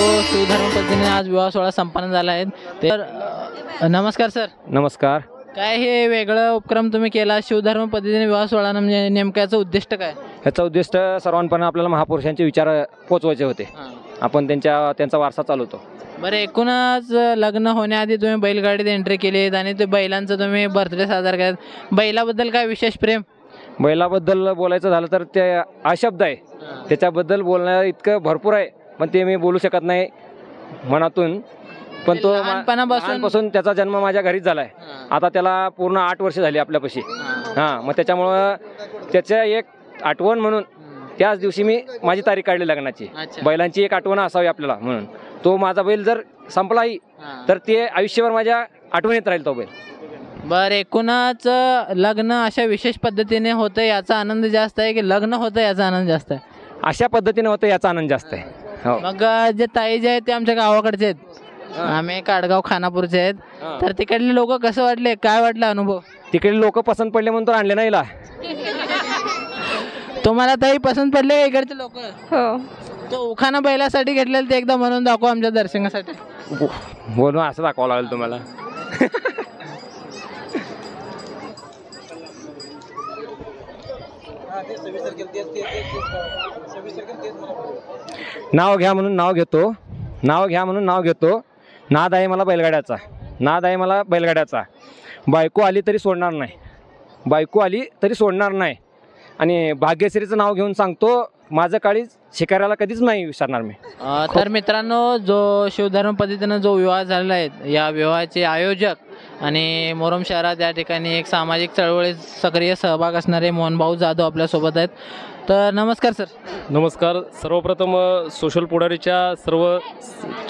जो शिवधर्म पद्धतीने आज विवाह सोहळा संपन्न झाला आहे. तर नमस्कार सर. नमस्कार. काय हे वेगळं उपक्रम तुम्ही केला शिवधर्म पद्धतीने विवाह सोहळा, म्हणजे नेमक्याचं उद्दिष्ट काय? ह्याचं उद्दिष्ट सर्वांपर्यंत आपल्याला महापुरुषांचे विचार पोचवायचे होते. आपण त्यांचा वारसा चालवतो. बरं, एकूणच लग्न होण्याआधी तुम्ही बैलगाडीत एंट्री केली आणि ते बैलांचं तुम्ही बर्थडे साजरा केला. बैलाबद्दल काय विशेष प्रेम? बैलाबद्दल बोलायचं झालं तर ते अशब्द आहे, त्याच्याबद्दल बोलणं इतकं भरपूर आहे, पण ते मी बोलू शकत नाही मनातून. पण तो लहानपणापासून त्याचा जन्म माझ्या घरीच झालाय. आता त्याला पूर्ण 8 वर्ष झाली आपल्यापाशी. मग त्याच्यामुळं त्याच्या एक आठवण म्हणून त्याच दिवशी मी माझी तारीख काढली लग्नाची. बैलांची एक आठवण असावी आपल्याला म्हणून. तो माझा बैल जर संपलाही तर ते आयुष्यभर माझ्या आठवणीत राहील तो बैल. बरं, एकूणच लग्न अशा विशेष पद्धतीने होतं याचा आनंद जास्त आहे की लग्न होतं याचा आनंद जास्त आहे? अशा पद्धतीने होतं याचा आनंद जास्त आहे. मग जे ताई जे आहेत ते आमच्या गावाकडचे आहेत, आम्ही काडगाव खानापूरचे आहेत. तर तिकडले लोक कसं वाटले, काय वाटलं अनुभव? तिकडे लोक पसंत पडले म्हणून तर आणले नाही. तुम्हाला ताई पसंत पडले का इकडचे लोक? हो. तो उखाणा बैलासाठी घेतलेला ते एकदा म्हणून दाखवा आमच्या दर्शनासाठी. बोलून असं दाखवावं लागेल तुम्हाला. नाव घ्या म्हणून नाव घेतो, नाव घ्या म्हणून नाव घेतो. नाद आहे मला बैलगाड्याचा, नाद आहे मला बैलगाड्याचा. बायको आली तरी सोडणार नाही, बायको आली तरी सोडणार नाही. आणि भाग्यश्रीचं नाव घेऊन सांगतो, माझं काळी शिकाऱ्याला कधीच नाही विसरणार मी. तर मित्रांनो, जो शिवधर्म पद्धतीनं जो विवाह झालेला आहे, या विवाहाचे आयोजक आणि मोरम शहरात या ठिकाणी एक सामाजिक चळवळीत सक्रिय सहभाग असणारे मोहनभाऊ जाधव आपल्यासोबत आहेत. तर नमस्कार सर. नमस्कार. सर्वप्रथम सोशल पुढारीच्या सर्व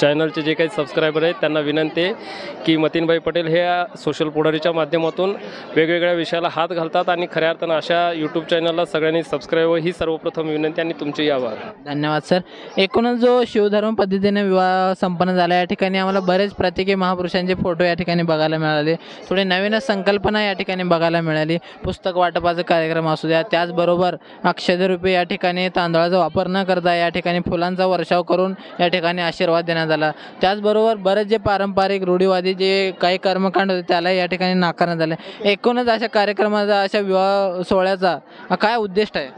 चॅनलचे जे काही सबस्क्रायबर आहेत त्यांना विनंती आहे की मतीनभाई पटेल हे सोशल पुढारीच्या माध्यमातून वेगवेगळ्या विषयाला हात घालतात आणि खऱ्या अर्थानं अशा यूट्यूब चॅनलला सगळ्यांनी सबस्क्राईब ही सर्वप्रथम विनंती आणि तुमचे आभार. धन्यवाद सर. एकूणच जो शिवधर्म पद्धतीने विवाह संपन्न झाला या ठिकाणी आम्हाला बरेच प्रत्येकी महापुरुषांचे फोटो या ठिकाणी बघायला मिळाले. थोडी नवीनच संकल्पना या ठिकाणी बघायला मिळाली. पुस्तक वाटपाचा कार्यक्रम असू द्या, त्याचबरोबर अक्षयरूपी या ठिकाणी तांदळाचा वापर न करता या ठिकाणी फुलांचा वर्षाव करून या ठिकाणी आशीर्वाद देण्यात आला. त्याचबरोबर बरेच जे पारंपरिक रूढीवादी जे काही कर्मकांड होते त्याला या ठिकाणी नाकारण्यात आले. एकूणच अशा कार्यक्रमाचा, अशा विवाह सोहळ्याचा काय उद्दिष्ट आहे?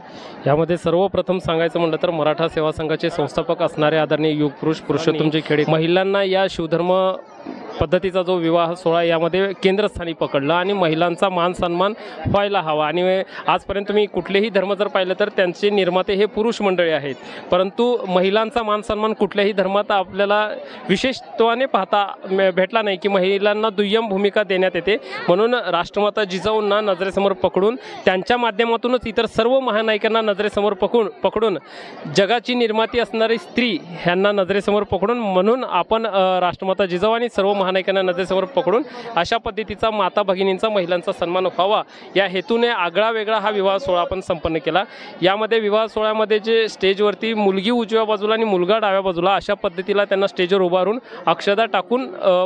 यामध्ये सर्वप्रथम सांगायचं म्हटलं तर मराठा सेवा संघाचे संस्थापक असणारे आदरणीय युगपुरुष पुरुषोत्तमजी खेडे महिलांना या शिवधर्म पद्धतीचा जो विवाह सोहळा यामध्ये केंद्रस्थानी पकडला आणि महिलांचा मान सन्मान व्हायला हवा. आणि आजपर्यंत तुम्ही कुठलेही धर्म जर पाहिलं तर त्यांचे निर्माते हे पुरुष मंडळी आहेत, परंतु महिलांचा मान सन्मान कुठल्याही धर्मात आपल्याला विशेषत्वाने पाहता भेटला नाही की महिलांना दुय्यम भूमिका देण्यात येते. म्हणून राष्ट्रमाता जिजाऊंना नजरेसमोर पकडून त्यांच्या माध्यमातूनच इतर सर्व महानायकांना नजरेसमोर पकडून जगाची निर्माती असणारी स्त्री ह्यांना नजरेसमोर पकडून, म्हणून आपण राष्ट्रमाता जिजाऊ आणि सर्व महानायकांना नजरेसमोर पकडून अशा पद्धतीचा माता भगिनींचा, महिलांचा सन्मान व्हावा या हेतूने आगळा वेगळा हा विवाह सोहळा आपण संपन्न केला. यामध्ये विवाह सोहळ्यामध्ये जे स्टेजवरती मुलगी उजव्या बाजूला आणि मुलगा डाव्या बाजूला अशा पद्धतीला त्यांना स्टेजवर उभारून अक्षदा टाकून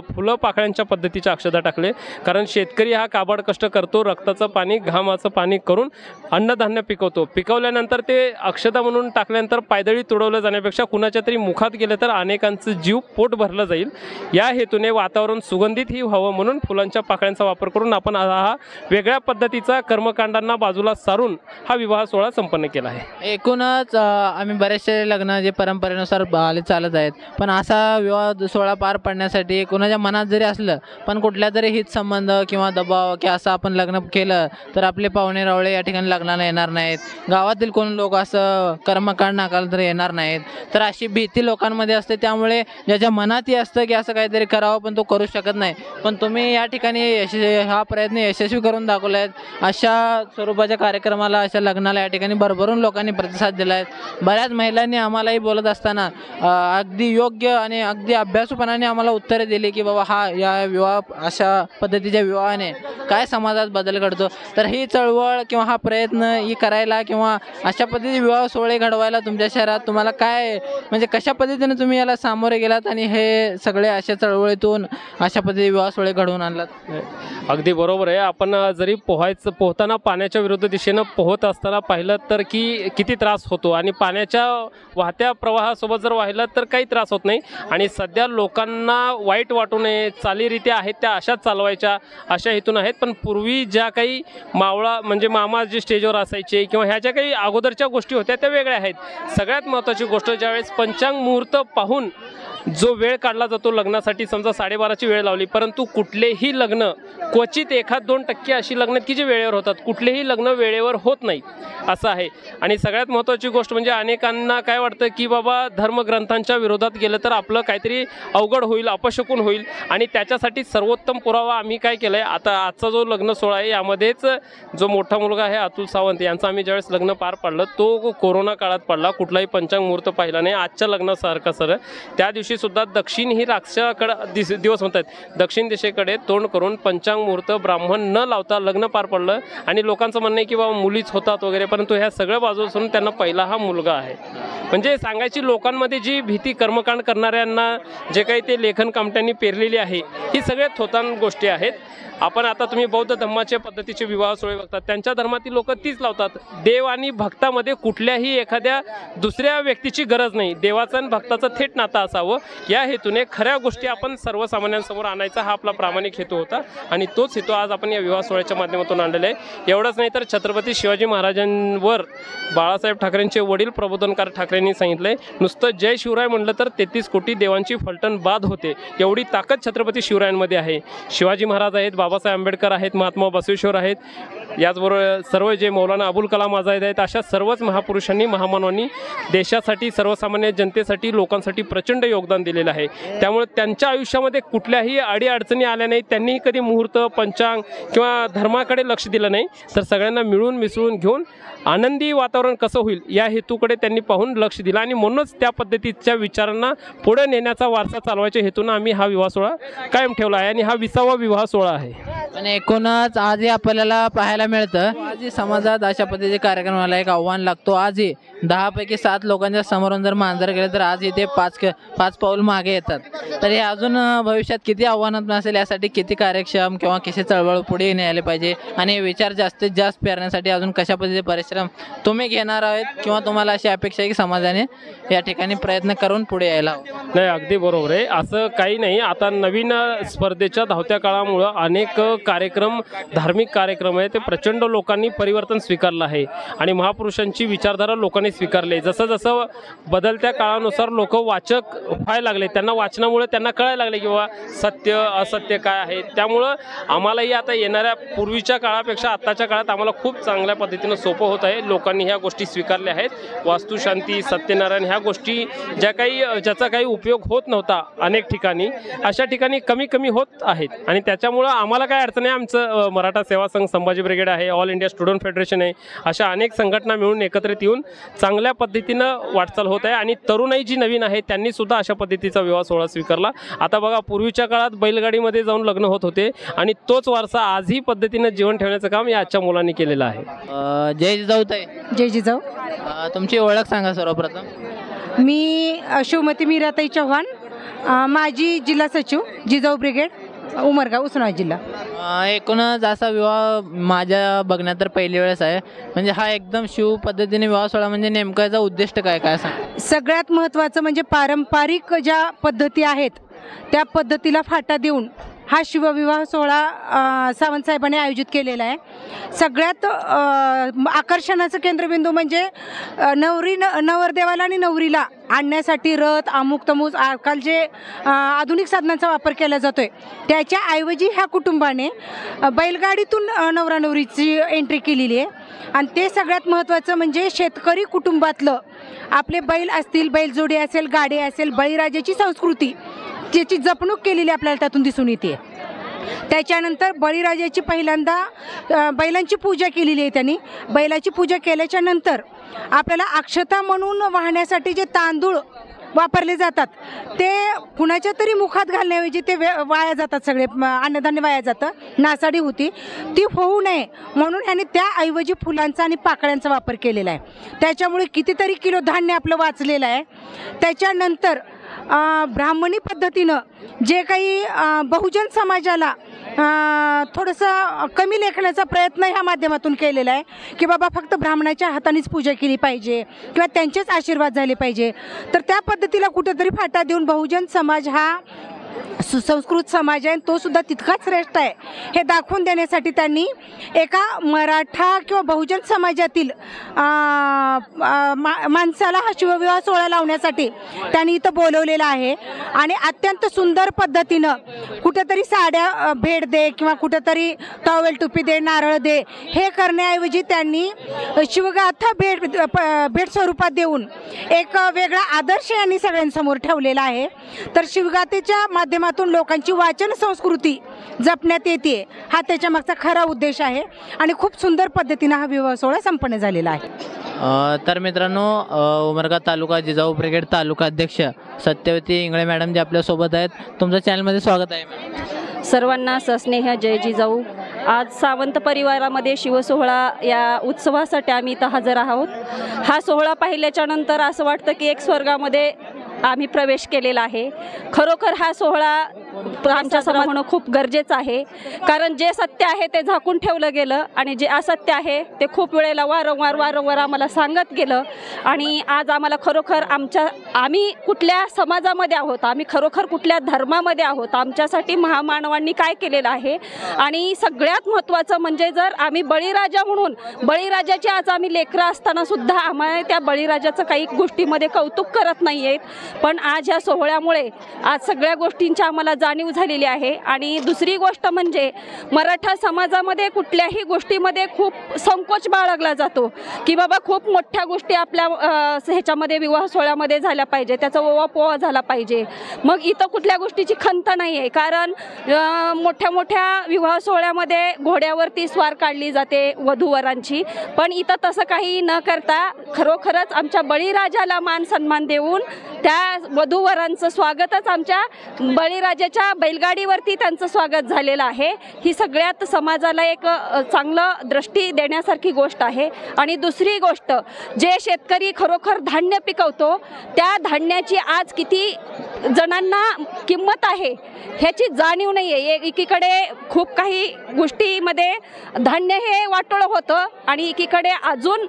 फुलं पाकळ्यांच्या पद्धतीच्या अक्षदा टाकले. कारण शेतकरी हा काबाड कष्ट करतो, रक्ताचं पाणी घामाचं पाणी करून अन्नधान्य पिकवतो. पिकवल्यानंतर ते अक्षदा म्हणून टाकल्यानंतर पायदळी तुडवलं जाण्यापेक्षा कुणाच्या तरी मुखात गेलं तर अनेकांचं जीव पोट भरलं जाईल या हेतूने वातावरण सुगंधितही व्हावं म्हणून फुलांच्या पाकळ्यांचा वापर करून आपण हा वेगळ्या पद्धतीचा कर्मकांडांना बाजूला सारून हा विवाह सोहळा संपन्न केला आहे. एकूणच आम्ही बरेचसे लग्न जे परंपरेनुसार आले चालत आहेत, पण असा विवाह सोहळा पार पाडण्यासाठी कोणाच्या मनात जरी असलं पण कुठल्या तरी हित संबंध किंवा दबाव की असं आपण लग्न केलं तर आपले पाहुणे रावळे या ठिकाणी लग्नाला येणार नाहीत, गावातील कोण लोक असं कर्मकांड नाकारलं तर येणार नाहीत, तर अशी भीती लोकांमध्ये असते. त्यामुळे ज्याच्या मनातही असतं की असं काहीतरी करावं पण तो करू शकत नाही, पण तुम्ही या ठिकाणी हा प्रयत्न यशस्वी करून दाखवला आहे. अशा स्वरूपाच्या कार्यक्रमाला, अशा लग्नाला या ठिकाणी भरभरून लोकांनी प्रतिसाद दिला आहे. बऱ्याच महिलांनी आम्हालाही बोलत असताना अगदी योग्य आणि अगदी अभ्यासूपणाने आम्हाला उत्तरे दिली की बाबा हा या विवाह, अशा पद्धतीच्या विवाहाने काय समाजात बदल घडतो. तर ही चळवळ किंवा हा प्रयत्न ही करायला किंवा अशा पद्धतीचे विवाह सोहळे घडवायला तुमच्या शहरात तुम्हाला काय, म्हणजे कशा पद्धतीने तुम्ही याला सामोरे गेलात आणि हे सगळे अशा चळवळी चळवळीतून अशा पद्धतीने विवाह सोहळे घडवून आणलात? अगदी बरोबर आहे. आपण जरी पोहताना पाण्याच्या विरुद्ध दिशेनं पोहत असताना पाहिलं तर की किती त्रास होतो आणि पाण्याच्या वाहत्या प्रवाहासोबत जर वाहिलं तर काही त्रास होत नाही. आणि सध्या लोकांना वाईट वाटू नये, चालीरीत्या आहेत त्या अशाच चालवायच्या अशा हेतून आहेत. पण पूर्वी ज्या काही मावळा म्हणजे मामा जे स्टेजवर असायचे किंवा ह्या ज्या काही अगोदरच्या गोष्टी होत्या त्या वेगळ्या आहेत. सगळ्यात महत्त्वाची गोष्ट ज्यावेळेस पंचांग मुहूर्त पाहून जो वेळ काढला जातो लग्नासाठी, समजा 12:30ची वेळ लावली, परंतु कुठलेही लग्न क्वचित 1-2% अशी लग्न की जे वेळेवर होतात, कुठलेही लग्न वेळेवर होत नाही असं आहे. आणि सगळ्यात महत्त्वाची गोष्ट म्हणजे अनेकांना काय वाटतं की बाबा धर्मग्रंथांच्या विरोधात गेलं तर आपलं काहीतरी अवघड होईल, अपशकुन होईल. आणि त्याच्यासाठी सर्वोत्तम पुरावा आम्ही काय केलं आहे, आता आजचा जो लग्न सोहळा आहे यामध्येच जो मोठा मुलगा आहे अतुल सावंत यांचं आम्ही ज्यावेळेस लग्न पार पाडलं तो कोरोना काळात पडला, कुठलाही पंचांग मुहूर्त पाहिला नाही. आजच्या लग्नासारखं सर त्या दिवशी सुद्धा दक्षिण ही राक्षाकडे दिवस म्हणतात, दक्षिण दिशेकडे तोंड करून पंचांग मुहूर्त ब्राह्मण न लावता लग्न पार पडलं. आणि लोकांचं म्हणणं आहे की बाबा मुलीच होतात वगैरे, परंतु ह्या सगळ्या बाजूसून त्यांना पहिला हा मुलगा आहे. म्हणजे सांगायची लोकांमध्ये जी भीती कर्मकांड करणाऱ्यांना जे काही ते लेखन कामट्यांनी पेरलेली आहे ही सगळ्यात थोतान गोष्टी आहेत. आपण आता तुम्ही बौद्ध धर्माच्या पद्धतीचे विवाह सोहळे बघतात, त्यांच्या धर्मातील लोक तीच लावतात. देव आणि भक्तामध्ये कुठल्याही एखाद्या दुसऱ्या व्यक्तीची गरज नाही, देवाचं आणि भक्ताचं थेट नातं असावं या हेतूने खऱ्या गोष्टी आपण सर्वसामान्यांसमोर आणायचा हा आपला प्रामाणिक हेतू होता. आणि तोच हेतू आज आपण या विवाह सोहळ्याच्या माध्यमातून आणलेला आहे. एवढंच नाही तर छत्रपती शिवाजी महाराजांवर बाळासाहेब ठाकरेंचे वडील प्रबोधनकार ठाकरेंनी सांगितलंय, नुसतं जय शिवराय म्हणलं तर 33 कोटी देवांची फलटण बाद होते, एवढी ताकद छत्रपती शिवरायांमध्ये आहे. शिवाजी महाराज आहेत, बाबासाहेब आंबेडकर आहेत, महात्मा बसवेश्वर आहेत, याचबरोबर सर्व जे मौलाना अबुल कलाम आझाद आहेत, अशा सर्वच महापुरुषांनी महामानवांनी देशासाठी, सर्वसामान्य जनतेसाठी, लोकांसाठी प्रचंड योगदान दिलेलं आहे. त्यामुळे त्यांच्या आयुष्यामध्ये कुठल्याही अडीअडचणी आल्या नाही. त्यांनी कधी मुहूर्त, पंचांग किंवा धर्माकडे लक्ष दिलं नाही, तर सगळ्यांना मिळून मिसळून घेऊन आनंदी वातावरण कसं होईल या हेतूकडे त्यांनी पाहून लक्ष दिलं. आणि म्हणूनच त्या पद्धतीच्या विचारांना पुढे नेण्याचा वारसा चालवायच्या हेतून आम्ही हा विवाह सोहळा कायम ठेवला आहे. आणि हा 20वा विवाह सोहळा आहे. आणि एकूणच आजही आपल्याला पाहायला मिळतं, आजही समाजात अशा पद्धतीचे कार्यक्रमाला एक आव्हान लागतो. आजही 10 पैकी 7 लोकांच्या समोरून जर मांजर गेले तर आजही ते 5 पाऊल मागे येतात. तर हे अजून भविष्यात किती आव्हानात्मक असेल, यासाठी किती कार्यक्षम किंवा कशी चळवळ पुढे न्यायला पाहिजे आणि हे विचार जास्तीत जास्त पेरण्यासाठी अजून कशा पद्धतीचे परिश्रम तुम्ही घेणार आहात किंवा तुम्हाला अशी अपेक्षा आहे की समाजाने या ठिकाणी प्रयत्न करून पुढे यायला हवं? नाही, अगदी बरोबर आहे. असं काही नाही. आता नवीन स्पर्धेच्या धावत्या काळामुळं अनेक कार्यक्रम, धार्मिक कार्यक्रम आहे ते प्रचंड लोकांनी परिवर्तन स्वीकारलं आहे आणि महापुरुषांची विचारधारा लोकांनी स्वीकारली. जसं जसं बदलत्या काळानुसार लोक वाचक व्हायला लागले, त्यांना वाचनामुळे त्यांना कळायला लागले की बाबा सत्य असत्य काय आहे. त्यामुळं आम्हालाही आता येणाऱ्या पूर्वीच्या काळापेक्षा आत्ताच्या काळात आम्हाला खूप चांगल्या पद्धतीनं सोपं होत आहे. लोकांनी ह्या गोष्टी स्वीकारल्या आहेत. वास्तुशांती, सत्यनारायण ह्या गोष्टी ज्याचा काही उपयोग होत नव्हता अनेक ठिकाणी, अशा ठिकाणी कमी कमी होत आहेत. आणि त्याच्यामुळं आम्हाला काय अडचण आहे, आमचं मराठा सेवा संघ, संभाजी ब्रिगेड आहे, ऑल इंडिया स्टुडंट फेडरेशन आहे, अशा अनेक संघटना मिळून एकत्रित येऊन चांगल्या पद्धतीनं वाटचाल होत आहे. आणि तरुणाई जी नवीन आहे त्यांनी सुद्धा अशा पद्धतीचा विवाह सोहळा स्वीकारला. आता बघा, पूर्वीच्या काळात बैलगाडीमध्ये जाऊन लग्न होत होते आणि तोच वारसा आजही पद्धतीनं जीवन ठेवण्याचं काम या आजच्या मुलांनी केलेलं आहे. जय जिजाऊ ताई. जय जिजाऊ. तुमची ओळख सांगा सर्वप्रथम. मी शिवमती मीराताई चव्हाण, माजी जिल्हा सचिव, जिजाऊ ब्रिगेड, उमरगाव, उस्मानाबाद जिल्हा. एकूणच असा विवाह माझ्या बघण्यात तर पहिली वेळेस आहे. म्हणजे हा एकदम शिव पद्धतीने विवाह सोहळा, म्हणजे नेमका याचा उद्दिष्ट काय सांग? सगळ्यात महत्त्वाचं म्हणजे पारंपरिक ज्या पद्धती आहेत त्या पद्धतीला फाटा देऊन हा शिवविवाह सोहळा सावंत साहेबांनी आयोजित केलेला आहे. सगळ्यात आकर्षणाचं केंद्रबिंदू म्हणजे नवरदेवाला आणि नवरीला आणण्यासाठी रथ, अमुक तमूक, आजकाल जे आधुनिक साधनांचा वापर केला जातोय त्याच्याऐवजी ह्या कुटुंबाने बैलगाडीतून नवरा नवरीची एंट्री केलेली आहे. आणि ते सगळ्यात महत्त्वाचं म्हणजे शेतकरी कुटुंबातलं आपले बैल असतील, बैलजोडी असेल, गाडी असेल, बळीराजाची संस्कृती ज्याची जपणूक केलेली आपल्याला त्यातून दिसून येते. त्याच्यानंतर बळीराजाची पहिल्यांदा बैलांची पूजा केलेली आहे त्यांनी. बैलाची पूजा केल्याच्या नंतर आपल्याला अक्षता म्हणून वाहण्यासाठी जे तांदूळ वापरले जातात ते कुणाच्या तरी मुखात घालण्याऐवजी ते वाया जातात, सगळे अन्नधान्य वाया जातं, नासाडी होती. ती होऊ नये म्हणून ह्याने त्याऐवजी फुलांचा आणि पाकळ्यांचा वापर केलेला आहे. त्याच्यामुळे कितीतरी किलो धान्य आपलं वाचलेलं आहे. त्याच्यानंतर ब्राह्मणी पद्धतीनं जे काही बहुजन समाजाला थोडंसं कमी लेखण्याचा प्रयत्न ह्या माध्यमातून केलेला आहे की बाबा फक्त ब्राह्मणाच्या हातानेच पूजा केली पाहिजे किंवा त्यांचेच आशीर्वाद झाले पाहिजे, तर त्या पद्धतीला कुठेतरी फाटा देऊन बहुजन समाज हा सुसंस्कृत समाज आहे, तो सुद्धा तितकाच श्रेष्ठ आहे हे दाखवून देण्यासाठी त्यांनी एका मराठा किंवा बहुजन समाजातील माणसाला हा शिवविवाह सोहळा लावण्यासाठी त्यांनी इथं बोलवलेला आहे. आणि अत्यंत सुंदर पद्धतीनं कुठेतरी साड्या भेट दे किंवा कुठेतरी टॉवेल टोपी दे, नारळ दे हे करण्याऐवजी त्यांनी शिवगाथा भेट स्वरूपात देऊन एक वेगळा आदर्श यांनी सगळ्यांसमोर ठेवलेला आहे. तर शिवगाथेच्या माध्यमातून लोकांची वाचन संस्कृती जपण्यात येते हा त्याच्या मागचा खरा उद्देश आहे आणि खूप सुंदर पद्धतीने हा विवाह सोहळा संपन्न झालेला आहे. तर मित्रांनो, उमरगा तालुका जिजाऊ ब्रिगेड तालुका अध्यक्ष सत्यवती इंगळे मॅडम जे आपल्यासोबत आहेत, तुमच्या चॅनलमध्ये स्वागत आहे. सर्वांना सस्नेह जय जिजाऊ. आज सावंत परिवारामध्ये शिवसोहळा या उत्सवासाठी आम्ही इथं हजर आहोत. हा सोहळा पाहिल्याच्या नंतर असं वाटतं की एक स्वर्गामध्ये आम्ही प्रवेश केलेला आहे. खरोखर हा सोहळा आमच्या समोर होणं खूप गरजेचं आहे, कारण जे सत्य आहे ते झाकून ठेवलं गेलं आणि जे असत्य आहे ते खूप वेळेला वारंवार आम्हाला सांगत गेलं. आणि आज आम्हाला खरोखर आम्ही कुठल्या समाजामध्ये आहोत, आम्ही खरोखर कुठल्या धर्मामध्ये आहोत, आमच्यासाठी महामानवांनी काय केलेलं आहे. आणि सगळ्यात महत्त्वाचं म्हणजे जर आम्ही बळीराजा म्हणून बळीराजाची आज आम्ही लेकरं असताना सुद्धा आम्हाला त्या बळीराजाचं काही गोष्टीमध्ये कौतुक करत नाही आहेत, पण आज ह्या सोहळ्यामुळे आज सगळ्या गोष्टींची आम्हाला जाणीव झालेली आहे. आणि दुसरी गोष्ट म्हणजे मराठा समाजामध्ये कुठल्याही गोष्टीमध्ये खूप संकोच बाळगला जातो की बाबा खूप मोठ्या गोष्टी आपल्या ह्याच्यामध्ये विवाह सोहळ्यामध्ये झाल्या पाहिजे, त्याचा ओवापोवा झाला पाहिजे. मग इथं कुठल्या गोष्टीची खंत नाही आहे, कारण मोठ्या विवाह सोहळ्यामध्ये घोड्यावरती स्वार काढली जाते वधूवरांची, पण इथं तसं काही न करता खरोखरच आमच्या बळीराजाला मान सन्मान देऊन त्या वधूवरांचं स्वागतच आमच्या बळीराजाच्या बैलगाडीवरती त्यांचं स्वागत झालेलं आहे. ही सगळ्यात समाजाला एक चांगलं दृष्टी देण्यासारखी गोष्ट आहे. आणि दुसरी गोष्ट, जे शेतकरी खरोखर धान्य पिकवतो त्या धान्याची आज किती जणांना किंमत आहे ह्याची जाणीव नाही आहे. एकीकडे खूप काही गोष्टीमध्ये धान्य हे वाटोळं होतं आणि एकीकडे अजून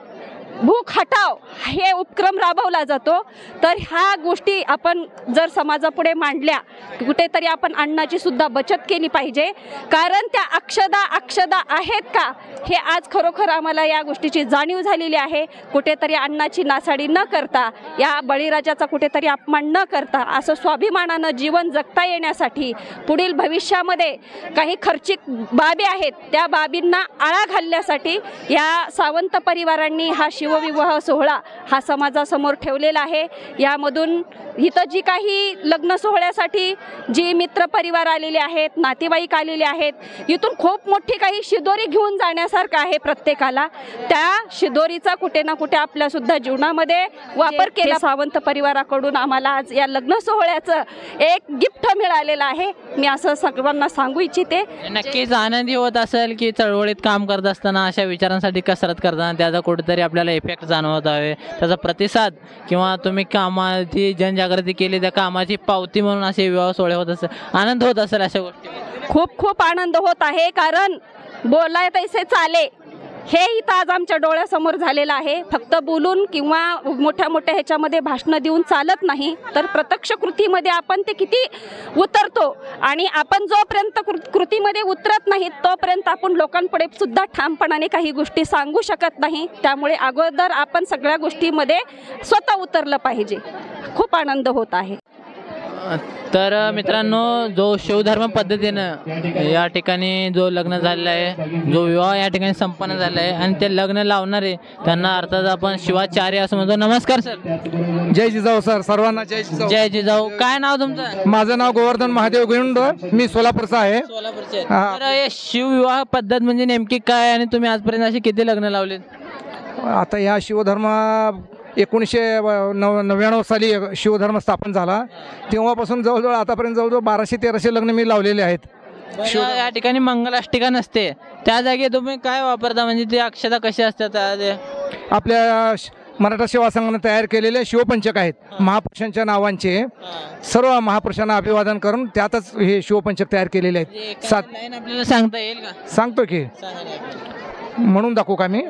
भूक हटाव हे उपक्रम राबवला जातो. तर ह्या गोष्टी आपण जर समाजापुढे मांडल्या, कुठेतरी आपण अन्नाची सुद्धा बचत केली पाहिजे, कारण त्या अक्षदा आहेत का हे आज खरोखर आम्हाला या गोष्टीची जाणीव झालेली आहे. कुठेतरी अन्नाची नासाडी न करता, या बळीराजाचा कुठेतरी अपमान न करता असं स्वाभिमानानं जीवन जगता येण्यासाठी पुढील भविष्यामध्ये काही खर्चिक बाबी आहेत त्या बाबींना आळा घालण्यासाठी या सावंत परिवारांनी हा शिवविवाह सोहळा हा समाजासमोर ठेवलेला आहे. यामधून इथं जी काही लग्न सोहळ्यासाठी जी मित्र परिवार आलेले आहेत, नातेवाईक आलेले आहेत, इथून खूप मोठी काही शिदोरी घेऊन जाण्यासारखं आहे प्रत्येकाला. त्या शिदोरीचा कुठे ना कुठे आपल्या सुद्धा जीवनामध्ये वापर केला. सावंत परिवाराकडून आम्हाला आज या लग्न सोहळ्याचं एक गिफ्ट मिळालेलं आहे, मी असं सर्वांना सांगू इच्छिते. नक्कीच आनंदी होत असेल की चळवळीत काम करत असताना अशा विचारांसाठी कसरत करताना त्याचा कुठेतरी आपल्याला इफेक्ट जाणवत आहे, त्याचा प्रतिसाद किंवा तुम्ही कामाची जनजागृती केली त्या कामाची पावती म्हणून असे विवाह सोहळे होत असेल, आनंद होत असेल अशा गोष्टी? खूप आनंद होत आहे, कारण बोलाय तैसे चाले हे इथं आज आमच्या डोळ्यासमोर झालेलं आहे. फक्त बोलून किंवा मोठ्या ह्याच्यामध्ये भाषणं देऊन चालत नाही, तर प्रत्यक्ष कृतीमध्ये आपण ते किती उतरतो. आणि आपण जोपर्यंत कृतीमध्ये उतरत नाही तोपर्यंत आपण लोकांपुढे सुद्धा ठामपणाने काही गोष्टी सांगू शकत नाही. त्यामुळे अगोदर आपण सगळ्या गोष्टीमध्ये स्वतः उतरलं पाहिजे. खूप आनंद होत आहे. तर मित्रांनो, जो शिवधर्म पद्धतीनं या ठिकाणी जो लग्न झालेला आहे, जो विवाह या ठिकाणी संपन्न झाला आहे आणि ते लग्न लावणारे त्यांना अर्थात आपण शिवाचार्य असं म्हणतो. नमस्कार सर. जय जिजाऊ सर. सर्वांना जय जिजाऊ. जय जिजाऊ. काय नाव तुमचं? माझं नाव गोवर्धन महादेव गुंड, मी सोलापूरचा आहे. सोलापूरचे. तर हे शिवविवाह पद्धत म्हणजे नेमकी काय आणि तुम्ही आजपर्यंत असे किती लग्न लावलेत? आता या शिवधर्म 1999 साली शिवधर्म स्थापन झाला, तेव्हापासून जवळजवळ आतापर्यंत जवळजवळ 1200-1300 लग्न मी लावलेले आहेत. या ठिकाणी मंगलाष्टिका नसते, त्या जागी तुम्ही काय वापरता? म्हणजे ते अक्षता कशी असतात? आपल्या मराठा सेवा संघाने तयार केलेले शिवपंचक आहेत महापुरुषांच्या नावांचे. सर्व महापुरुषांना अभिवादन करून त्यातच हे शिवपंचक तयार केलेले आहेत. आपल्याला सांगता येईल का? सांगतो की, म्हणून दाखवू का मी?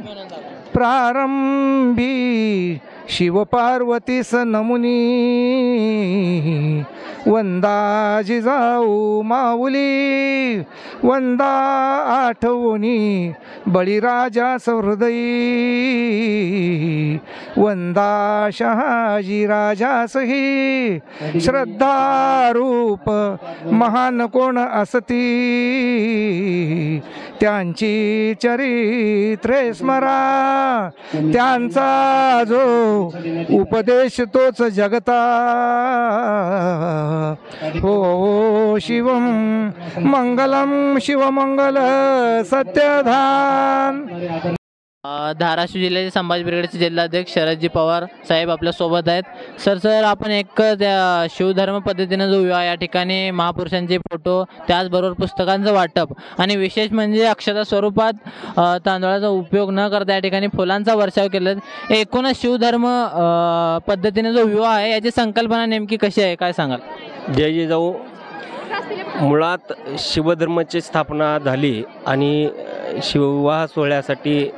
प्रारंभी शिवपार्वती सनमुनी वंदा जिजाऊ माऊली वंदा आठवणी बळीराजा सहृदयी वंदा शहाजी राजासही श्रद्धा रूप महान कोण असती त्यांची चरित्रे स्मरा त्यांचा जो उपदेश तोच जगता हो शिवम मंगलम शिवमंगल सत्यधान. धाराशिव जिल्ह्याचे संभाजी ब्रिगेडचे जिल्हाध्यक्ष शरदजी पवार साहेब आपल्या सोबत आहेत. सर आपण एक त्या शिवधर्म पद्धतीने जो विवाह या ठिकाणी महापुरुषांचे फोटो त्याचबरोबर पुस्तकांचं वाटप आणि विशेष म्हणजे अक्षता स्वरूपात तांदळाचा उपयोग न करता या ठिकाणी फुलांचा वर्षाव केला. एकूणच शिवधर्म पद्धतीने जो विवाह आहे याची संकल्पना नेमकी कशी आहे, काय सांगाल? जय जिजाऊ. मुळात शिवधर्माची स्थापना झाली आणि शिवविवाह सोहळ्यासाठी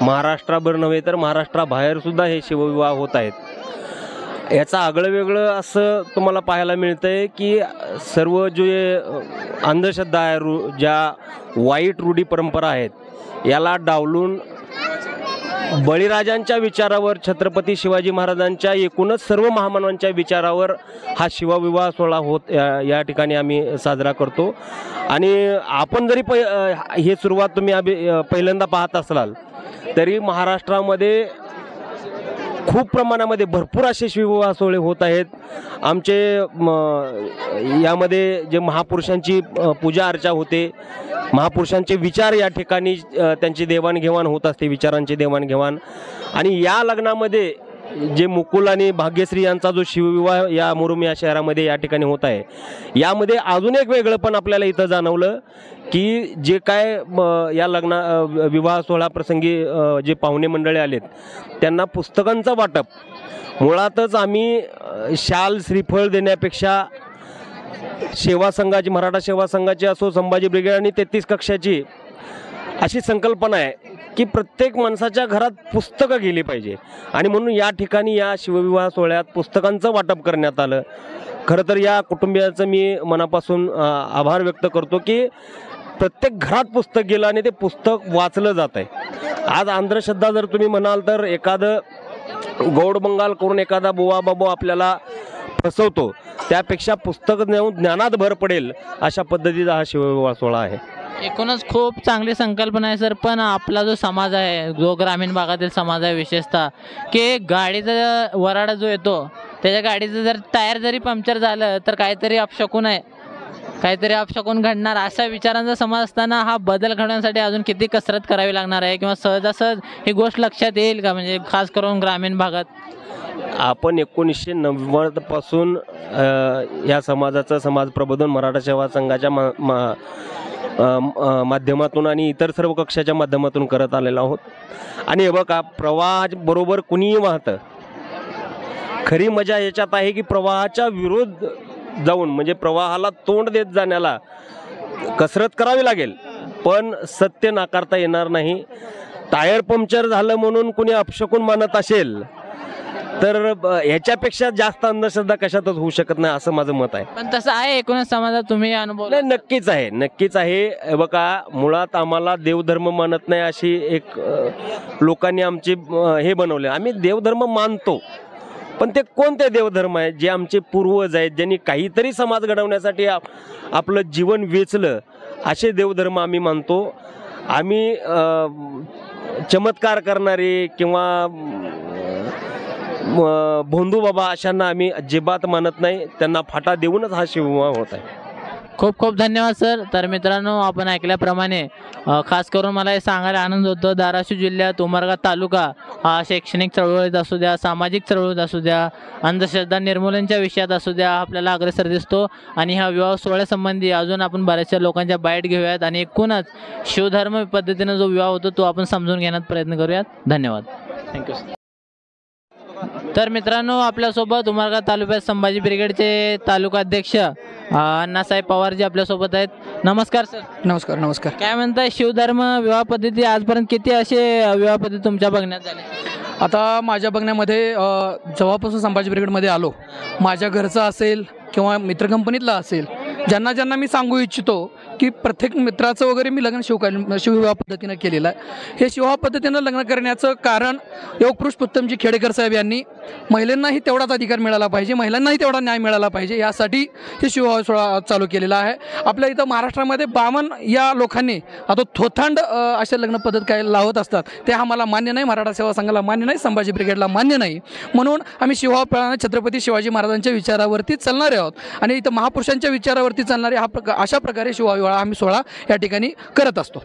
महाराष्ट्राभर नव्हे तर महाराष्ट्राबाहेर सुद्धा हे शिवविवाह होत आहेत. याचं आगळं वेगळं असं तुम्हाला पाहायला मिळतंय की सर्व जे अंधश्रद्धा आहे, ज्या वाईट रूढी परंपरा आहेत याला डावलून बळीराजांच्या विचारावर, छत्रपती शिवाजी महाराजांच्या एकूणच सर्व महामानवांच्या विचारावर हा शिवविवाह सोहळा या ठिकाणी आम्ही साजरा करतो. आणि आपण जरी ही सुरुवात तुम्ही पहिल्यांदा पाहत असाल तरी महाराष्ट्रामध्ये खूप प्रमाणामध्ये भरपूर असे शिवविवाह सोहळे होत आहेत. आमचे यामध्ये जे महापुरुषांची पूजा अर्चा होते, महापुरुषांचे विचार या ठिकाणी त्यांची देवाणघेवाण होत असते, विचारांची देवाणघेवाण. आणि या लग्नामध्ये जे मुकुल आणि भाग्यश्री यांचा जो शिवविवाह या मुरुम या शहरामध्ये या ठिकाणी होत आहे, यामध्ये अजून एक वेगळं पण आपल्याला इथं जाणवलं की जे काय या विवाह सोहळा प्रसंगी जे पाहुणे मंडळी आलेत त्यांना पुस्तकांचं वाटप. मुळातच आम्ही शाल श्रीफळ देण्यापेक्षा सेवा संघाची, मराठा सेवा संघाची असो, संभाजी ब्रिगेड आणि 33 कक्षाची अशी संकल्पना आहे की प्रत्येक माणसाच्या घरात पुस्तकं गेली पाहिजे. आणि म्हणून या ठिकाणी या शिवविवाह सोहळ्यात पुस्तकांचं वाटप करण्यात आलं. खरं तर या कुटुंबियाचं मी मनापासून आभार व्यक्त करतो की प्रत्येक घरात पुस्तक गेलं आणि ते पुस्तक वाचलं जात आहे. आज अंधश्रद्धा जर तुम्ही म्हणाल तर एखादं गौडबंगाल करून एखादा बुवा बाबू आपल्याला फसवतो, त्यापेक्षा पुस्तक नेऊन ज्ञानात भर पडेल अशा पद्धतीचा हा शिवविवाह सोहळा आहे. एकूणच खूप चांगली संकल्पना आहे सर. पण आपला जो समाज आहे, जो ग्रामीण भागातील समाज आहे विशेषतः, की गाडीचा वराडा जो येतो त्याच्या गाडीचं जर टायर जरी पंक्चर झालं तर काहीतरी अपशकून आहे, काहीतरी अपशकून घडणार अशा विचारांचा समाज असताना हा बदल घडवण्यासाठी अजून किती कसरत करावी लागणार आहे किंवा सहजासहज ही गोष्ट लक्षात येईल का, म्हणजे खास करून ग्रामीण भागात? आपण 1990 पासून या समाजाचं समाज प्रबोधन मराठा सेवा संघाच्या माध्यमातून आणि इतर सर्व कक्षाच्या माध्यमातून करत आलेलो आहोत. आणि हे बघा, प्रवाह बरोबर कुणीही वाहतं. खरी मजा याच्यात आहे की प्रवाहाच्या विरोध जाऊन, म्हणजे प्रवाहाला तोंड देत जाण्याला कसरत करावी लागेल, पण सत्य नाकारता येणार नाही. टायर पंक्चर झालं म्हणून कुणी अपशकून मानत असेल तर ह्याच्यापेक्षा जास्त अंधश्रद्धा कशातच होऊ शकत नाही असं माझं मत आहे. पण तसं आहे एकूणच समाजात, तुम्ही अनुभव? नक्कीच आहे, नक्कीच आहे. बघा, मुळात आम्हाला देवधर्म मानत नाही अशी एक लोकांनी आमचे हे बनवले. आम्ही देवधर्म मानतो, पण ते कोणते देवधर्म आहेत? जे आमचे पूर्वज आहेत, ज्यांनी काहीतरी समाज घडवण्यासाठी आपलं जीवन वेचलं, असे देवधर्म आम्ही मानतो. आम्ही चमत्कार करणारे किंवा भोंदू बाबा अशांना आम्ही अजिबात मानत नाही. त्यांना फाटा देऊनच हा शिवविवाह होत आहे. खूप खूप धन्यवाद सर. तर मित्रांनो, आपण ऐकल्याप्रमाणे खास करून मला हे सांगायला आनंद होतो, धाराशिव जिल्ह्यात उमरगा तालुका हा शैक्षणिक चळवळीत असू द्या, सामाजिक चळवळीत असू द्या, अंधश्रद्धा निर्मूलनाच्या विषयात असू द्या, आपल्याला अग्रेसर दिसतो. आणि ह्या विवाह सोहळ्यासंबंधी अजून आपण बऱ्याचशा लोकांच्या बाईट घेऊयात आणि एकूणच शिवधर्म पद्धतीने जो विवाह होतो तो आपण समजून घेण्याचा प्रयत्न करूयात. धन्यवाद. थँक्यू. तर मित्रांनो, आपल्यासोबत उमरगा तालुक्यात संभाजी ब्रिगेडचे तालुका अध्यक्ष अण्णासाहेब पवारजी आपल्यासोबत आहेत. नमस्कार सर. नमस्कार. नमस्कार. काय म्हणताय, शिवधर्म विवाह पद्धती आजपर्यंत किती असे विवाह पद्धती तुमच्या बघण्यात झाले? आता माझ्या बघण्यामध्ये जेव्हापासून संभाजी ब्रिगेडमध्ये आलो, माझ्या घरचं असेल किंवा मित्र कंपनीतला असेल, ज्यांना ज्यांना मी सांगू इच्छितो की प्रत्येक मित्राचं वगैरे मी लग्न शिवविवाह पद्धतीनं केलेलं आहे. हे शिवविवाह पद्धतीनं लग्न करण्याचं कारण योगपुरुष उत्तमजी खेडेकर साहेब यांनी महिलांनाही तेवढाच अधिकार मिळाला पाहिजे, महिलांनाही तेवढा न्याय मिळाला पाहिजे, यासाठी हे शिवविवाह सोहळा चालू केलेला आहे. आपल्या इथं महाराष्ट्रामध्ये 52 या लोकांनी आता थोथांड अशा लग्न पद्धत काय लावत असतात, ते आम्हाला मान्य नाही, मराठा सेवा संघाला मान्य नाही, संभाजी ब्रिगेडला मान्य नाही. म्हणून आम्ही शिवविवाह छत्रपती शिवाजी महाराजांच्या विचारावरती चालणारे आहोत आणि इथं महापुरुषांच्या विचारावरती चालणारे अशा प्रकारे शिवविवाह आम्ही सोहळा या ठिकाणी करत असतो.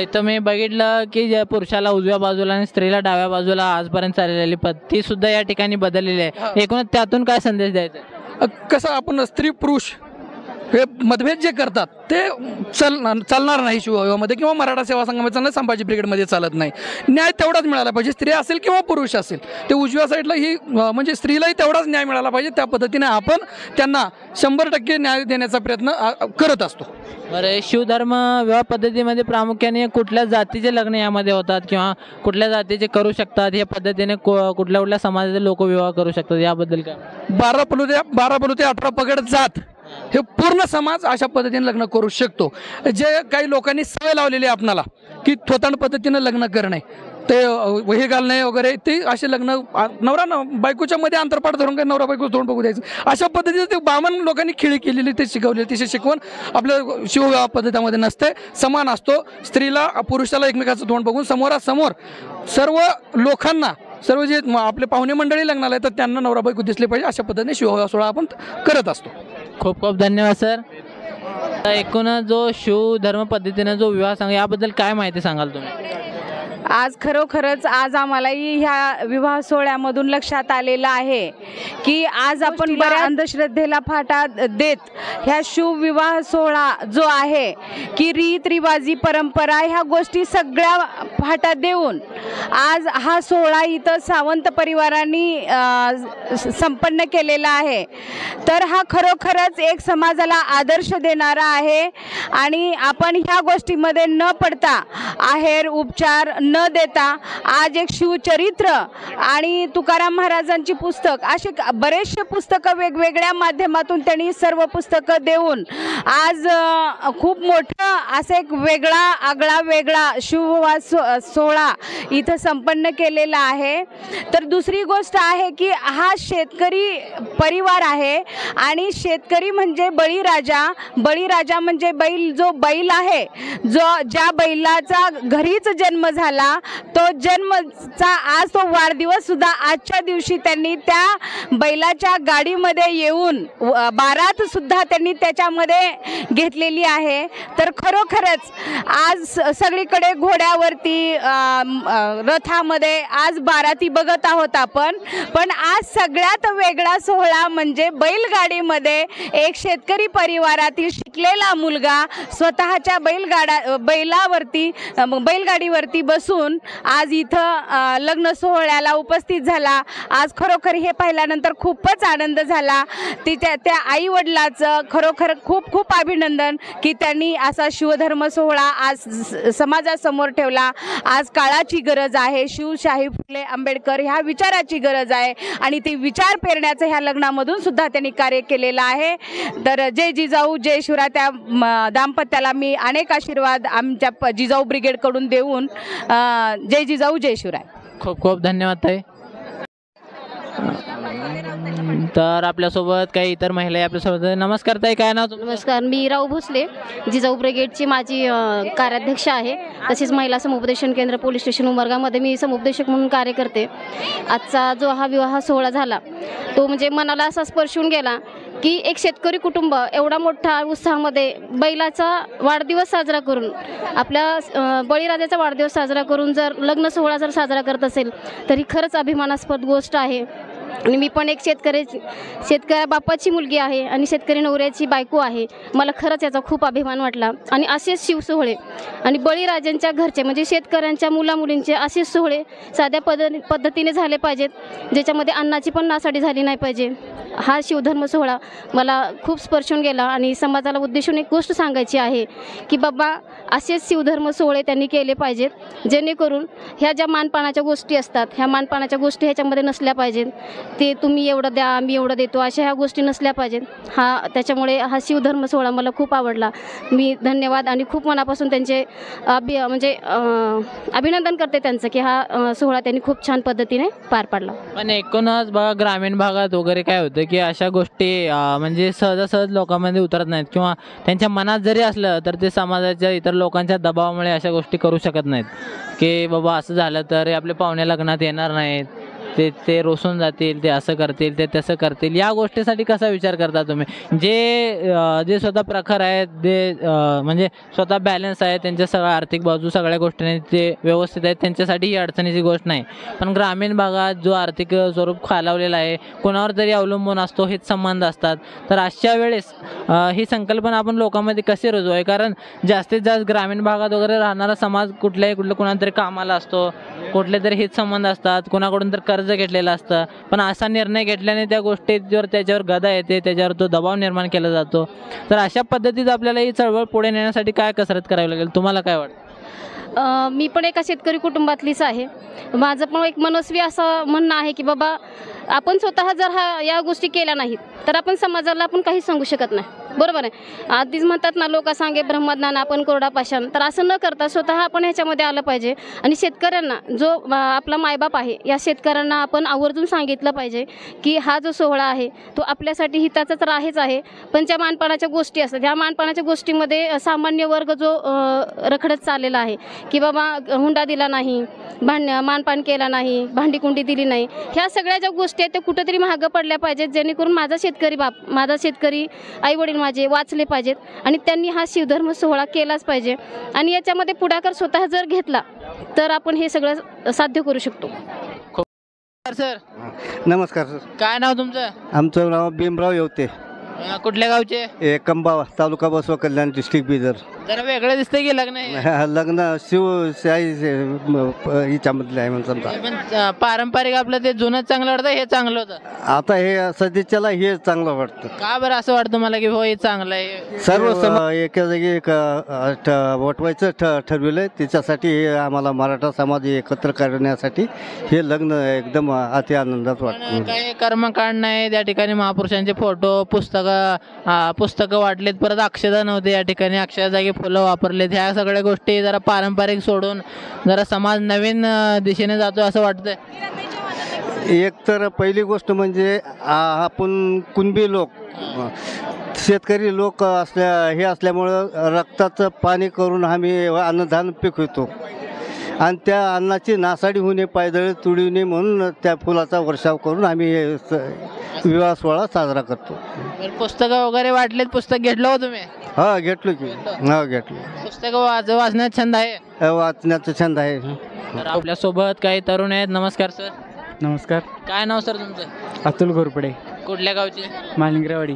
इथं मी बघितलं की ज्या पुरुषाला उजव्या बाजूला आणि स्त्रीला डाव्या बाजूला आजपर्यंत चाललेली पद्धती सुद्धा या ठिकाणी बदललेली आहे. एकूणच त्यातून काय संदेश द्यायचा? कसं आपण स्त्री पुरुष हे मतभेद जे करतात ते चालणार नाही शिवविवाहामध्ये किंवा मराठा सेवा संघामध्ये चालणार, संभाजी ब्रिगेडमध्ये चालत नाही. न्याय तेवढाच मिळाला पाहिजे, स्त्री असेल किंवा पुरुष असेल. ते उजव्या साईडला ही म्हणजे स्त्रीलाही तेवढाच न्याय मिळाला पाहिजे. त्या पद्धतीने आपण त्यांना 100% न्याय देण्याचा प्रयत्न करत असतो. बरं, शिवधर्म विवाह पद्धतीमध्ये प्रामुख्याने कुठल्या जातीचे लग्न यामध्ये होतात किंवा कुठल्या जातीचे करू शकतात, या पद्धतीने कुठल्या कुठल्या समाजाचे लोक विवाह करू शकतात, याबद्दल काय? 12 पलू ते 18 पगड जात हे पूर्ण समाज अशा पद्धतीने लग्न करू शकतो. जे काही लोकांनी सवय लावलेली आहे आपणाला की थोतांड पद्धतीनं लग्न करणे, ते वही घालणे वगैरे, ते असे लग्न नवरा बायकोच्या मध्ये अंतरपाठ धरून काही नवरा बायको तोंड बघू द्यायचं, अशा पद्धतीने ते 52 लोकांनी खेळी केलेली, ते शिकवले. तिचे शिकवण आपल्या शिवविवाह पद्धतीमध्ये नसते, समान असतो. स्त्रीला पुरुषाला एकमेकाचं तोंड बघून समोरासमोर सर्व लोकांना, सर्व जे आपले पाहुणे मंडळी लग्नाला येतात त्यांना नवरा बायको दिसले पाहिजे, अशा पद्धतीने शिवविवाह सोहळा आपण करत असतो. खूप खूप धन्यवाद सर. एकूण जो शिवधर्म पद्धतीने जो विवाह सांगा, याबद्दल काय माहिती सांगाल तुम्ही? आज खरोखरच आज आम्हालाही ह्या विवाह सोहळ्यामधून लक्षात आलेलं आहे की आज आपण बऱ्या अंधश्रद्धेला फाटा देत ह्या शिवविवाह सोहळा जो आहे की रीत रिवाजी परंपरा ह्या गोष्टी सगळ्या फाटा देऊन आज हा सोहळा इथं सावंत परिवारांनी संपन्न केलेला आहे. तर हा खरोखरच एक समाजाला आदर्श देणारा आहे आणि आपण ह्या गोष्टीमध्ये न पडता आहेर उपचार न देता आज एक शिवचरित्र आणि तुकाराम महाराजांची पुस्तक, असे बरेचसे पुस्तकं वेगवेगळ्या माध्यमातून त्यांनी सर्व पुस्तकं देऊन आज खूप मोठं असं एक वेगळा शिवविवाह सोहळा इथं संपन्न केलेला आहे. तर दुसरी गोष्ट आहे की हा शेतकरी परिवार आहे आणि शेतकरी म्हणजे बळीराजा म्हणजे जो बैल आहे, ज्या बैलाचा घरीच जन्म झाला, तो जन्मचा आज तो वाढदिवस सुद्धा आजच्या दिवशी त्यांनी त्या बैलाच्या गाडीमध्ये येऊन बारात सुद्धा त्यांनी त्याच्यामध्ये घेतलेली आहे. तर खरोखरच आज सगळीकडे घोड्यावरती रथामध्ये आज बाराती बघत आहोत आपण, पण आज सगळ्यात वेगळा सोहळा म्हणजे बैलगाडीमध्ये एक शेतकरी परिवारातील शिकलेला मुलगा स्वतःच्या बैलगाडीवरती बसून आज इथं लग्न सोहळ्याला उपस्थित झाला. आज खरोखर हे पाहिल्यानंतर खूपच आनंद झाला. त्या आई वडिलाचं खरोखर खूप खूप अभिनंदन की त्यांनी असा शिवधर्म सोहळा आज समाजासमोर ठेवला. आज काळाची गरज आहे, शिवशाही फुले आंबेडकर ह्या विचाराची गरज आहे आणि ती विचार पेरण्याचं ह्या लग्नामधून सुद्धा त्यांनी कार्य केलेलं आहे. तर जय जिजाऊ जय शिवराय त्या दाम्पत्याला मी अनेक आशीर्वाद आमच्या जिजाऊ ब्रिगेडकडून देऊन जय जिजाऊ जय शिवराय. खूप खूप धन्यवाद ताई. तर आपल्यासोबत काही इतर महिला आपल्यासोबत. नमस्कार ताई, काय नाव तुमचं? नमस्कार, मी राव भोसले, जिजाऊ ब्रिगेडची माझी कार्याध्यक्ष आहे. तसेच महिला समुपदेशन केंद्र पोलीस स्टेशन उमरगामध्ये मी समुपदेशक म्हणून कार्य करते. आजचा जो हा विवाह सोहळा झाला तो म्हणजे मनाला असा स्पर्शून गेला की एक शेतकरी कुटुंब एवढा मोठा उत्साहामध्ये बैलाचा वाढदिवस साजरा करून, आपल्या बळीराजाचा वाढदिवस साजरा करून जर लग्न सोहळा जर साजरा करत असेल तर ही खरंच अभिमानास्पद गोष्ट आहे. आणि मी पण एक शेतकऱ्या बापाची मुलगी आहे आणि शेतकरी नवऱ्याची बायको आहे. मला खरंच याचा खूप अभिमान वाटला. आणि असेच शिवसोहळे आणि बळीराजांच्या घरचे म्हणजे शेतकऱ्यांच्या मुलामुलींचे असेच सोहळे साध्या पद्धतीने झाले पाहिजेत, ज्याच्यामध्ये अन्नाची पण नासाडी झाली नाही पाहिजे. हा शिवधर्म सोहळा मला खूप स्पर्शून गेला आणि समाजाला उद्देशून एक गोष्ट सांगायची आहे की बाबा असेच शिवधर्म सोहळे त्यांनी केले पाहिजेत, जेणेकरून ह्या ज्या मानपानाच्या गोष्टी असतात ह्या मानपानाच्या गोष्टी ह्याच्यामध्ये नसल्या पाहिजेत. ते तुम्ही एवढं द्या आम्ही एवढं देतो अशा ह्या गोष्टी नसल्या पाहिजेत. त्याच्यामुळे हा शिवधर्म सोहळा मला खूप आवडला. मी धन्यवाद आणि खूप मनापासून त्यांचे अभिनंदन करते त्यांचं की हा सोहळा त्यांनी खूप छान पद्धतीने पार पाडला. पण एकूणच बघा ग्रामीण भागात वगैरे काय होतं की अशा गोष्टी म्हणजे सहजासहज लोकांमध्ये उतरत नाहीत किंवा त्यांच्या मनात जरी असलं तर ते समाजाच्या इतर लोकांच्या दबावामुळे अशा गोष्टी करू शकत नाहीत की बाबा असं झालं तर आपल्या पाहुण्या लग्नात येणार नाहीत, ते रोसून जातील, ते असं करतील, ते तसं करतील. या गोष्टीसाठी कसा विचार करता तुम्ही? जे स्वतः प्रखर आहेत, जे म्हणजे स्वतः बॅलन्स आहे, त्यांच्या सगळ्या आर्थिक बाजू सगळ्या गोष्टीने ते व्यवस्थित आहेत, त्यांच्यासाठी ही अडचणीची गोष्ट नाही. पण ग्रामीण भागात जो आर्थिक स्वरूप खालावलेला आहे, कोणावर तरी अवलंबून असतो, हेच संबंध असतात. तर अशा वेळेस ही संकल्पना आपण लोकांमध्ये कशी रुजवाय? कारण जास्तीत जास्त ग्रामीण भागात वगैरे राहणारा समाज कोणातरी कामाला असतो, कुठले तरी हित संबंध असतात, कोणाकडून तर कर्ज घेतलेलं असतं. पण असा निर्णय घेतल्याने त्या गोष्टीवर त्याच्यावर गदा येते, त्याच्यावर तो दबाव निर्माण केला जातो. तर अशा पद्धतीत आपल्याला ही चळवळ पुढे नेण्यासाठी काय कसरत करावी लागेल, तुम्हाला काय वाटतं? मी पण एका शेतकरी कुटुंबातलीच आहे. माझं पण एक मनस्वी असं म्हणणं आहे की बाबा आपण स्वतः जर या गोष्टी केल्या नाहीत तर आपण समाजाला आपण काहीच सांगू शकत नाही. बरोबर आहे. आधीच म्हणतात ना लोक सांगे ब्रह्मज्ञान आपण कोरडा पाषाण. तर असं न करता स्वतः आपण ह्याच्यामध्ये आलं पाहिजे आणि शेतकऱ्यांना जो आपला मायबाप आहे या शेतकऱ्यांना आपण आवर्जून सांगितलं पाहिजे की हा जो सोहळा आहे तो आपल्यासाठी हिताचा तर आहे, पण ज्या मानपानाच्या गोष्टी असतात ह्या मानपानाच्या गोष्टीमध्ये सामान्य वर्ग जो रखडत चाललेला आहे की बाबा हुंडा दिला नाही, मानपान केला नाही, भांडीकुंडी दिली नाही, ह्या सगळ्या ज्या गोष्टी आहेत त्या कुठेतरी महागं पडल्या पाहिजेत, जेणेकरून माझा शेतकरी आईवडील माझे वाचले पाहिजेत आणि त्यांनी हा शिवधर्म सोहळा केलाच पाहिजे. आणि याच्यामध्ये पुढाकार स्वतः जर घेतला तर आपण हे सगळं साध्य करू शकतो. सर नमस्कार सर. काय नाव तुमचं? आमचं नाव भीमराव येवते. कुठल्या गावचे? कंबावा तालुका बसवा कल्याण डिस्ट्रिक्ट बिदर. जरा वेगळं दिसतंय की लग्न आहे? लग्न हिच्यामधले आहे म्हणून समजा. पण पारंपरिक आपलं ते जुनं चांगलं वाटतं, हे चांगलं होतं? आता हे सध्याच्याला हे चांगलं वाटतं. का बरं असं वाटतं मला की हो हे चांगलं आहे? सर्व एका जागी वटवायचं ठरविलंय, त्याच्यासाठी हे आम्हाला मराठा समाज एकत्र करण्यासाठी हे लग्न एकदम अति आनंदात वाटतं. काही कर्मकांड नाही त्या ठिकाणी, महापुरुषांचे फोटो पुस्तकं वाटलेत, परत अक्षदा नव्हते या ठिकाणी, अक्षदा जागी फुलं वापरलेत. ह्या सगळ्या गोष्टी जरा पारंपरिक सोडून जरा समाज नवीन दिशेने जातो असं वाटतंय. एक तर पहिली गोष्ट म्हणजे आपण कुणबी लोक शेतकरी लोक असल्यामुळं रक्ताचं पाणी करून आम्ही अन्नधान पिकवतो आणि त्या अन्नाची नासाडी होणे, पायदळी तुडू नये म्हणून त्या फुलाचा वर्षाव करून आम्ही विवाह सोहळा साजरा करतो. पुस्तकं वगैरे वाटलेत, पुस्तक घेतलं हो तुम्ही? हा घेतलो की. हा घेतलो. पुस्तक वाचण्यात छंद आहे? वाचण्याचा छंद आहे. तर आपल्यासोबत काही तरुण आहेत. नमस्कार सर. नमस्कार. काय नाव सर तुमचं? अतुल घोरपडे. कुठल्या गावचे? मालिंगरावाडी.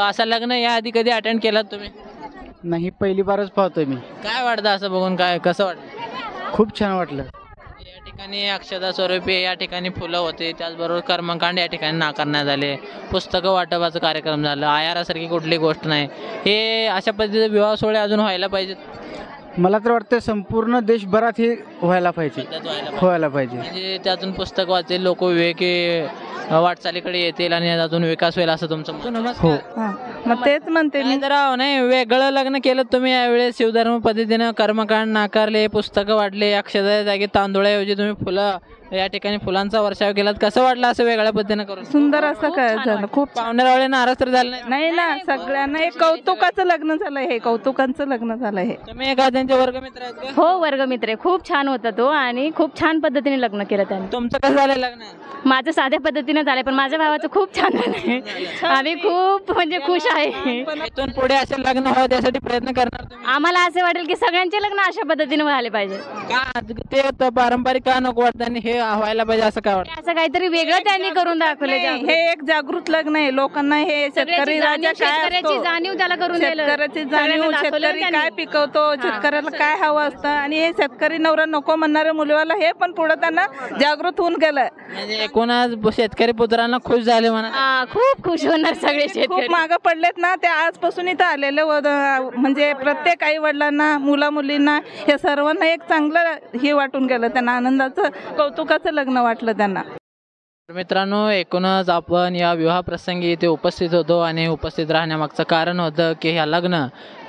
असं लग्न या आधी कधी अटेंड केलात तुम्ही? नाही, पहिली बारच पाहतोय मी. काय वाटतं असं बघून, काय कसं वाटतं? खूप छान वाटलं. या ठिकाणी अक्षदा स्वरूपी, या ठिकाणी फुलं होते, त्याचबरोबर कर्मकांड या ठिकाणी नाकारण्यात आले, पुस्तकं वाटपाचा कार्यक्रम झाला, आयारासारखी कुठली गोष्ट नाही. हे अशा पद्धतीचे विवाह सोहळे अजून व्हायला पाहिजेत. मला तर वाटतं संपूर्ण देशभरात हे व्हायला पाहिजे. म्हणजे त्यातून पुस्तक वाचेल, लोक विवेकी वाटचालीकडे येतील आणि त्यातून विकास होईल असं तुमचं मत? हो. मग तेच म्हणते मी. जरा नाही वेगळं लग्न केलं तुम्ही यावेळेस, शिवधर्म पद्धतीनं कर्मकांड नाकारले, पुस्तकं वाटले, अक्षदा जागी तांदूळाऐवजी तुम्ही फुलं या ठिकाणी फुलांचा वर्षाव केलात. कसं वाटलं असं वेगळ्या पद्धतीनं करून? सुंदर असं काय झालं. खूप पाहुण्यारावळे नाराज तर झालं नाही ना, सगळ्यांना एक कौतुकाचं लग्न झालं, हे कौतुकांचं लग्न झालं. हे तुम्ही एखाद्या त्यांचे वर्गमित्र आहेत का? हो वर्गमित्र आहे. खूप छान होता तो आणि खूप छान पद्धतीने लग्न केलं त्याने. तुमचं कसं झालं लग्न? माझं साध्या पद्धतीने झालंय पण माझ्या भावाचं खूप छान झालंय. आम्ही खूप म्हणजे खुश आहे. इथून पुढे असे लग्न व्हावं त्यासाठी प्रयत्न करणार तुम्ही? आम्हाला असं वाटेल की सगळ्यांचे लग्न अशा पद्धतीने व्हायला पाहिजे. का ते तर पारंपरिक का नको वाटतं आणि हे व्हायला पाहिजे असं काय वाटतं? असं काहीतरी वेगळं त्यांनी करून दाखवले. हे एक जागृत लग्न आहे. लोकांना हे शेतकरी राजा काय शेतकऱ्याची जाणीव त्याला करून दिलं. शेतकऱ्याची जाणीव, शेतकरी काय पिकवतो, शेतकऱ्याला काय हवं असतं आणि हे शेतकरी नवरा नको म्हणणाऱ्या मुलीवाला हे पण पुढे त्यांना जागृत होऊन गेलं. म्हणजे एकूणच शेतकरी पुत्रांना खुश झाले म्हणा. खूप खुश होणार सगळे शेतकरी. खूप मागं पडलेत ना ते आजपासून इथं आलेले म्हणजे प्रत्येक आई वडिलांना मुला मुलींना या सर्वांना एक चांगलं हे वाटून गेलं. त्यांना आनंदाचं कौतुकाचं लग्न वाटलं त्यांना. मित्रांनो, एकूणच आपण या विवाह प्रसंगी इथे उपस्थित होतो आणि उपस्थित राहण्यामागचं कारण होतं की ह्या लग्न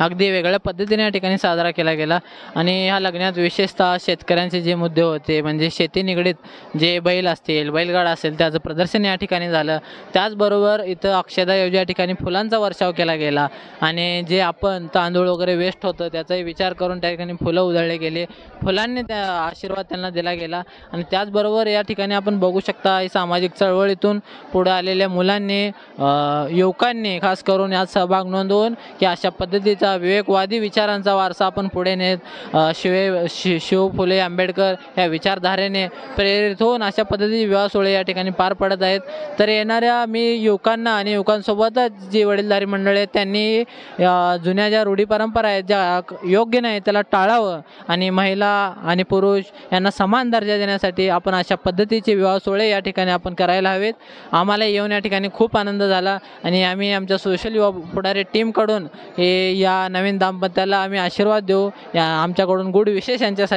अगदी वेगळ्या पद्धतीने या ठिकाणी साजरा केला गेला आणि ह्या लग्नात विशेषतः शेतकऱ्यांचे जे मुद्दे होते म्हणजे शेती निगडीत जे बैल असतील, बैलगाडा असेल त्याचं प्रदर्शन या ठिकाणी झालं. त्याचबरोबर इथं अक्षदाऐवजी या ठिकाणी फुलांचा वर्षाव केला गेला आणि जे आपण तांदूळ वगैरे वेस्ट होतं त्याचाही विचार करून त्या ठिकाणी फुलं उधळले गेले. फुलांनी त्या आशीर्वाद त्यांना दिला गेला आणि त्याचबरोबर या ठिकाणी आपण बघू शकता सामाजिक चळवळीतून पुढे आलेल्या मुलांनी, युवकांनी खास करून यात सहभाग नोंदवून की अशा पद्धतीचा विवेकवादी विचारांचा वारसा आपण पुढे नेत शिव फुले आंबेडकर या विचारधारेने प्रेरित होऊन अशा पद्धतीचे विवाह सोहळे या ठिकाणी पार पडत आहेत. तर येणाऱ्या मी युवकांना आणि युवकांसोबतच जी वडीलधारी मंडळी आहेत त्यांनी जुन्या ज्या रूढी परंपरा आहेत ज्या योग्य नाही त्याला टाळावं आणि महिला आणि पुरुष यांना समान दर्जा देण्यासाठी आपण अशा पद्धतीचे विवाह सोहळे या ठिकाणी आपण करायला हवेत. आम्हाला येऊन या ठिकाणी खूप आनंद झाला आणि आम्ही आमच्या सोशल युवा पुढारी टीमकडून हे या नवीन दाम्पत्याला आम्ही आशीर्वाद देऊ. या आमच्याकडून गुड विशेष यांच्यासाठी